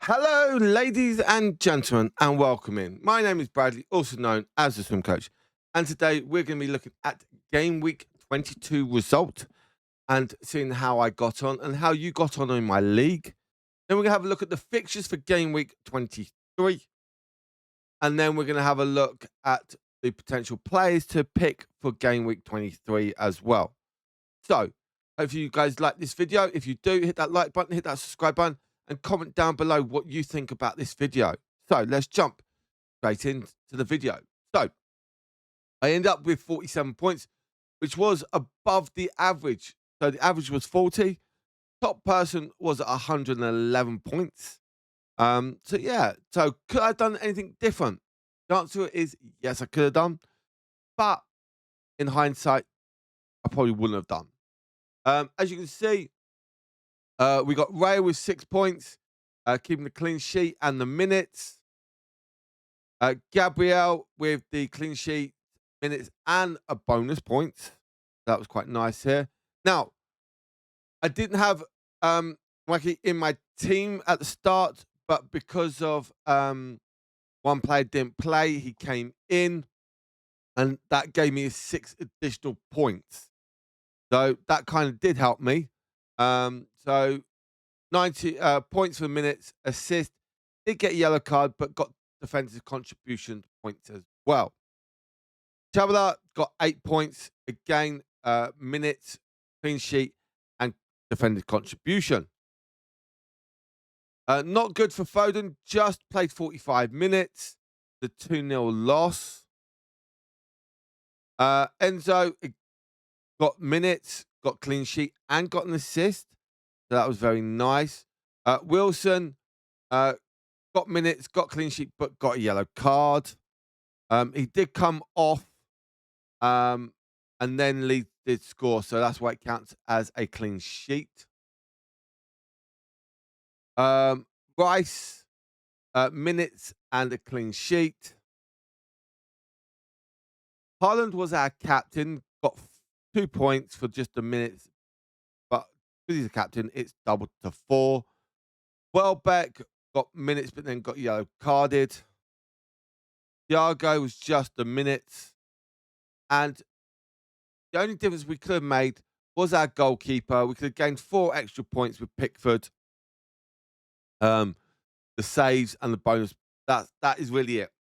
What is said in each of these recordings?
Hello, ladies and gentlemen, and welcome in. My name is Bradley, also known as the Swim Coach, and today we're going to be looking at Game Week 22 result and seeing how I got on and how you got on in my league. Then we're going to have a look at the fixtures for Game Week 23, and then we're going to have a look at the potential players to pick for Game Week 23 as well. So, hopefully you guys like this video. If you do, hit that like button, hit that subscribe button, and comment down below what you think about this video. So let's jump straight into the video. So I end up with 47 points, which was above the average. So the average was 40. Top person was at 111 points. So yeah. So could I have done anything different? The answer is yes, I could have done. But in hindsight, I probably wouldn't have done. As you can see, we got Ray with 6 points, keeping the clean sheet and the minutes. Gabrielle with the clean sheet, minutes, and a bonus point. That was quite nice here. Now, I didn't have Wacky in my team at the start, but because of one player didn't play, he came in, and that gave me 6 additional points. So that kind of did help me. So 90 points for minutes, assist, did get a yellow card, but got defensive contribution points as well. Chabala got 8 points, again, minutes, clean sheet, and defensive contribution. Not good for Foden, just played 45 minutes, the 2-0 loss. Enzo got minutes, got clean sheet, and got an assist. So that was very nice. Wilson got minutes, got clean sheet, but got a yellow card. He did come off, and then Leeds did score, so that's why it counts as a clean sheet. Rice, minutes and a clean sheet. Haaland was our captain, got 2 points for just the minutes, but because he's a captain, it's doubled to 4. Welbeck got minutes, but then got yellow carded. Thiago was just the minutes. And the only difference we could have made was our goalkeeper. We could have gained 4 extra points with Pickford. The saves and the bonus. That is really it.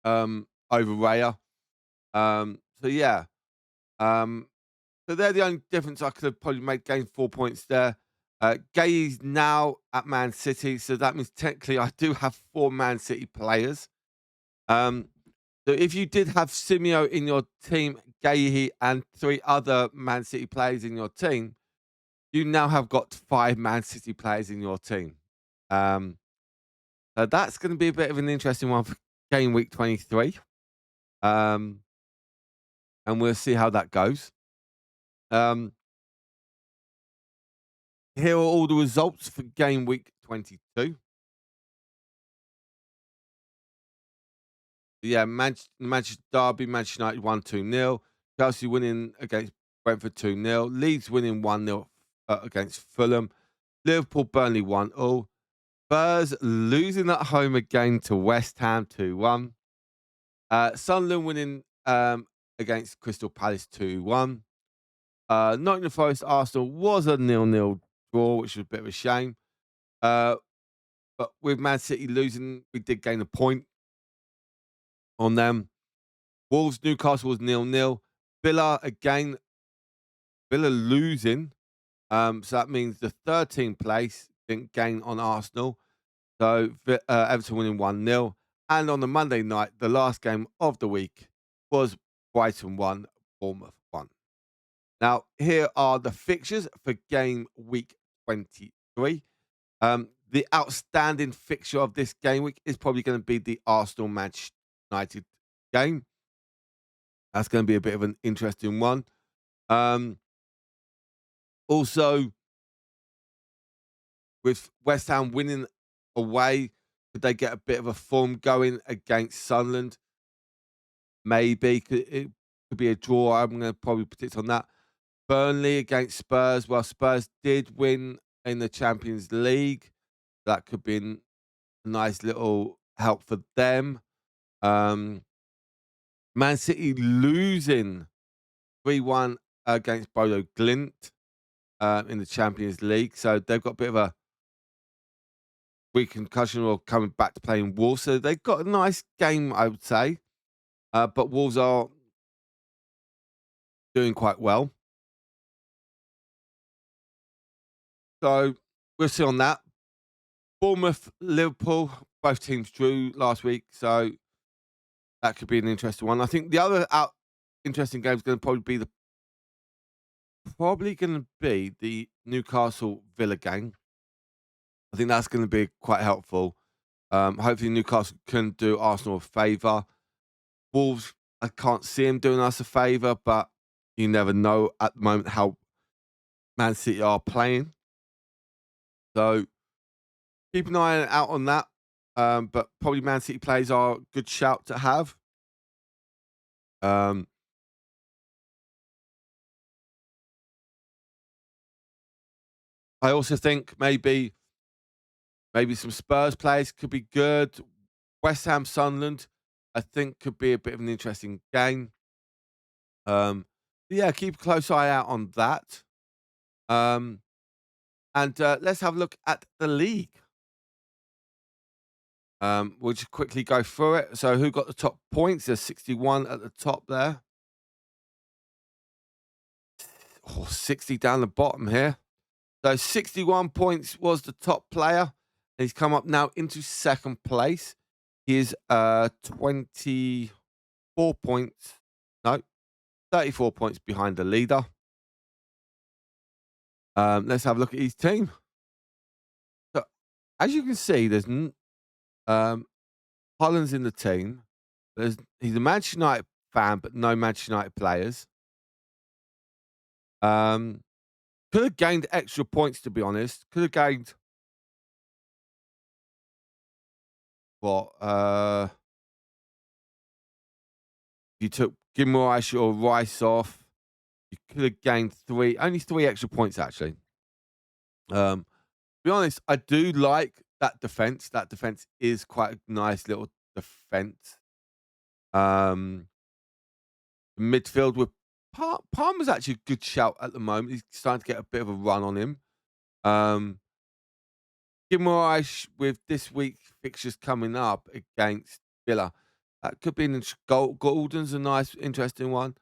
Over Raya. So yeah. So they're the only difference I could have probably made, gained 4 points there. Gay's now at Man City, so that means technically I do have 4 Man City players. So if you did have Simeo in your team, Gay and 3 other Man City players in your team, you now have got 5 Man City players in your team. So that's going to be a bit of an interesting one for Game Week 23. And we'll see how that goes. Here are all the results for Game Week 22. Yeah, Manchester Derby, Manchester United won 2-0. Chelsea winning against Brentford 2-0. Leeds winning 1-0 against Fulham. Liverpool, Burnley 1-0. Spurs losing at home again to West Ham 2-1. Sunderland winning against Crystal Palace 2-1. Nottingham Forest Arsenal was a 0-0 draw, which was a bit of a shame. But with Man City losing, we did gain a point on them. Wolves Newcastle was 0-0. Villa again. Villa losing. So that means the 13th place didn't gain on Arsenal. So Everton winning 1-0. And on the Monday night, the last game of the week was Brighton 1, Bournemouth 1. Now, here are the fixtures for Game Week 23. The outstanding fixture of this game week is probably going to be the Arsenal-Manchester United game. That's going to be a bit of an interesting one. Also, with West Ham winning away, could they get a bit of a form going against Sunderland? Maybe. It could be a draw. I'm going to probably predict on that. Burnley against Spurs. Well, Spurs did win in the Champions League. That could be a nice little help for them. Um, Man City losing 3-1 against Bodo Glint in the Champions League. So they've got a bit of a concussion or coming back to playing Wolves. So they've got a nice game, I would say. But Wolves are doing quite well. So we'll see on that. Bournemouth, Liverpool, both teams drew last week. So that could be an interesting one. I think the other interesting game is going to probably going to be the Newcastle Villa game. I think that's going to be quite helpful. Hopefully Newcastle can do Arsenal a favour. Wolves, I can't see him doing us a favour, but you never know at the moment how Man City are playing. So keep an eye out on that. But probably Man City plays are a good shout to have. I also think maybe some Spurs plays could be good. West Ham, Sunderland, I think could be a bit of an interesting game. Yeah, keep a close eye out on that. And let's have a look at the league. We'll just quickly go through it. So who got the top points? There's 61 at the top there. 60 down the bottom here. So 61 points was the top player. And he's come up now into second place. He is 24 points. No, 34 points behind the leader. Let's have a look at his team. So as you can see, there's Holland's in the team. He's a Manchester United fan, but no Manchester United players. Could have gained extra points, to be honest. Could have gained what? You took Gimarash or Rice off. You could have gained only three extra points actually. To be honest, I do like that defense. That defense is quite a nice little defense. Midfield with Palmer's actually a good shout at the moment. He's starting to get a bit of a run on him. Gimarash with this week's fixtures coming up against Villa. That could be an Gordon's a nice, interesting one.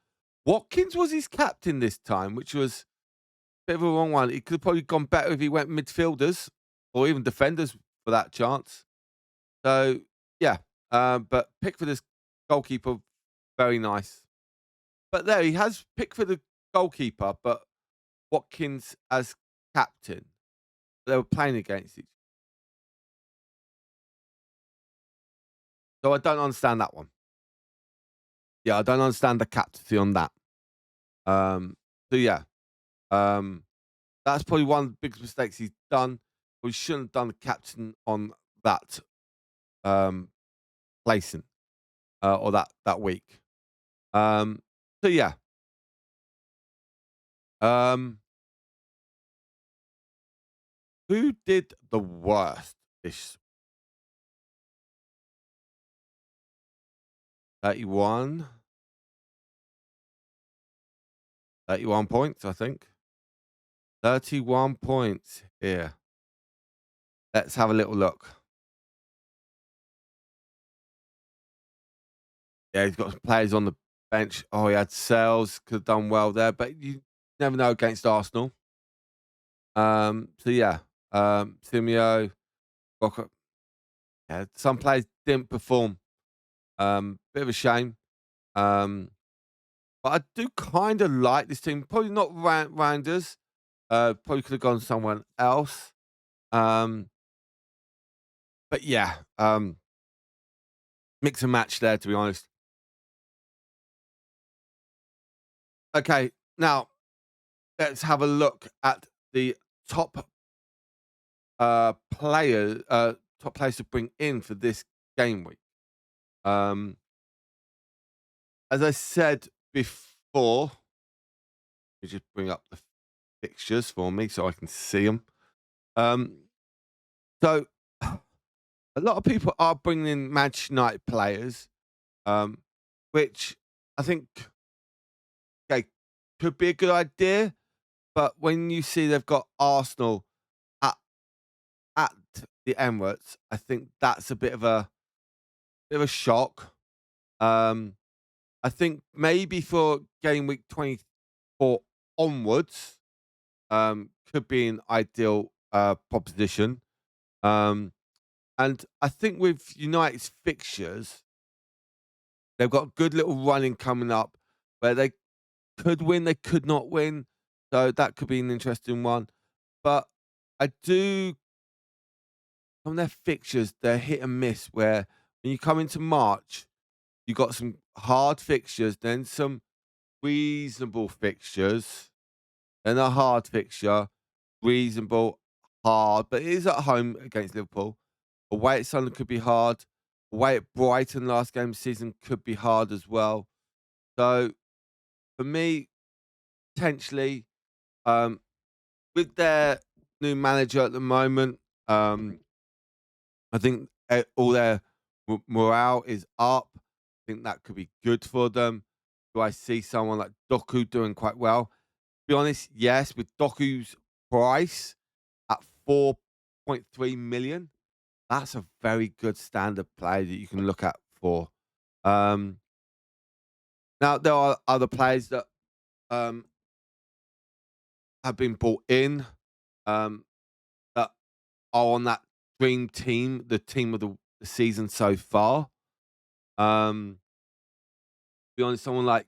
Watkins was his captain this time, which was a bit of a wrong one. He could have probably gone better if he went midfielders or even defenders for that chance. So, yeah. But Pickford's goalkeeper, very nice. But there, he has Pickford the goalkeeper, but Watkins as captain. They were playing against each other. So I don't understand that one. Yeah, I don't understand the captaincy on that. So yeah, that's probably one of the biggest mistakes he's done. We shouldn't have done the captain on that placing or that week. So yeah. Who did the worst this 31? 31 points, I think. 31 points here. Let's have a little look. Yeah, he's got some players on the bench. Oh, he had Sales, could have done well there, but you never know against Arsenal. So yeah, Simeo, Rocker. Yeah, some players didn't perform. Bit of a shame. But I do kind of like this team. Probably not Rounders. Probably could have gone someone else. But yeah, mix and match there, to be honest. Okay, now let's have a look at the top top players to bring in for this game week. As I said before, you just bring up the fixtures for me so I can see them. So a lot of people are bringing in Manchester United players, um, which I think okay, could be a good idea. But when you see they've got Arsenal at at the Emirates, I think that's a bit of a shock. Um, I think maybe for game week 24 onwards, could be an ideal proposition. Um, and I think with United's fixtures, they've got a good little running coming up where they could win, they could not win. So that could be an interesting one. But I do on their fixtures, they're hit and miss where when you come into March, you got some hard fixtures, then some reasonable fixtures, then a hard fixture, reasonable, hard, but it is at home against Liverpool. Away at Sunderland could be hard. Away at Brighton last game of the season could be hard as well. So for me, potentially, um, with their new manager at the moment, I think all their morale is up. I think that could be good for them. Do I see someone like Doku doing quite well? To be honest, yes. With Doku's price at 4.3 million, that's a very good standard play that you can look at for. Um, Now there are other players that um, have been brought in um, that are on that dream team, the team of the season so far. Um, be honest, someone like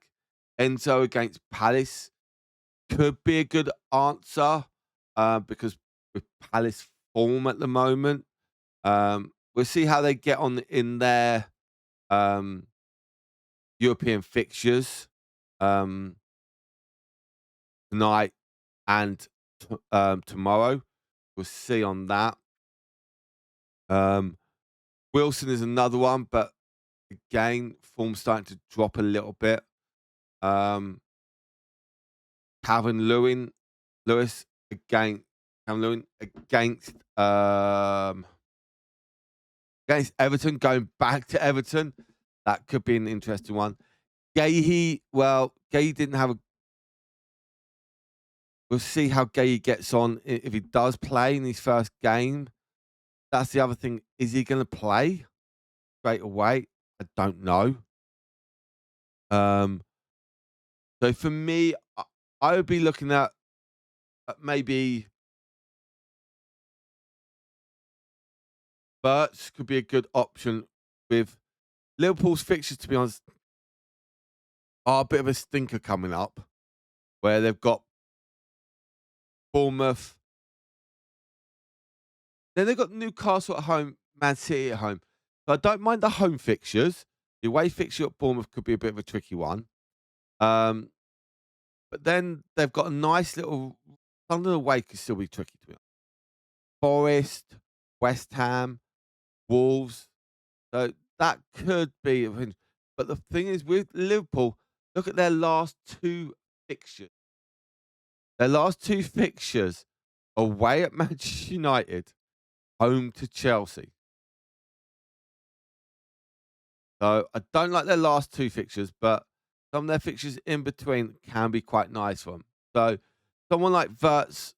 Enzo against Palace could be a good answer because with Palace form at the moment, we'll see how they get on in their um, European fixtures um, tonight and tomorrow. We'll see on that. Um, Wilson is another one, but again, form's starting to drop a little bit. Um, Calvin Lewis against Calvin Lewin against Everton, going back to Everton. That could be an interesting one. Gahey, well, Gahey didn't have a. We'll see how Gahey gets on if he does play in his first game. That's the other thing. Is he going to play straight away? I don't know. Um, so for me, I would be looking at maybe Burts could be a good option with Liverpool's fixtures, to be honest, are a bit of a stinker coming up where they've got Bournemouth, then they've got Newcastle at home, Man City at home. So I don't mind the home fixtures. The away fixture at Bournemouth could be a bit of a tricky one. Um, but then they've got a nice little Sunderland away could still be tricky to be honest. Forest, West Ham, Wolves. So that could be of interest. But the thing is with Liverpool, look at their last two fixtures. Their last two fixtures away at Manchester United, home to Chelsea. So I don't like their last two fixtures, but some of their fixtures in between can be quite nice for them. So someone like Verts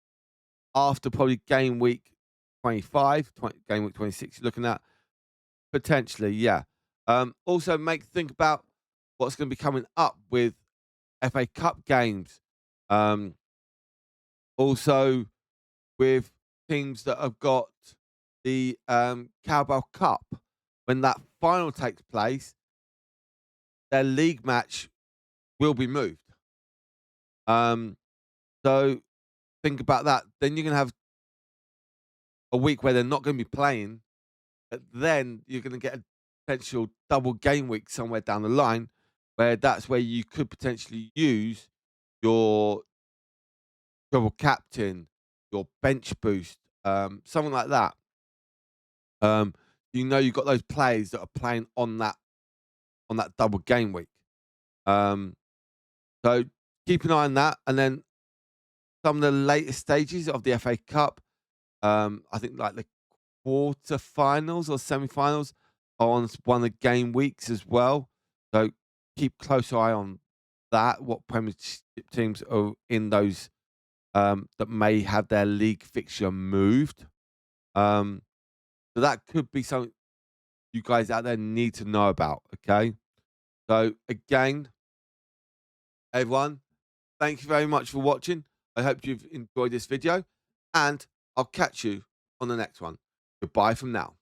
after probably game week 25, game week 26, you're looking at potentially, yeah. Also, think about what's going to be coming up with FA Cup games. Um, Also, with teams that have got the Carabao Cup, when that final takes place, their league match will be moved. Um, so think about that. Then you're going to have a week where they're not going to be playing, but then you're going to get a potential double game week somewhere down the line, where that's where you could potentially use your double captain, your bench boost, something like that. You know you've got those players that are playing on that double game week. Um, so keep an eye on that, and then some of the later stages of the FA Cup. I think like the quarterfinals or semi-finals on one of the game weeks as well. So keep close eye on that. What Premiership teams are in those that may have their league fixture moved. So that could be something you guys out there need to know about. Okay. So again, everyone, thank you very much for watching. I hope you've enjoyed this video, and I'll catch you on the next one. Goodbye from now.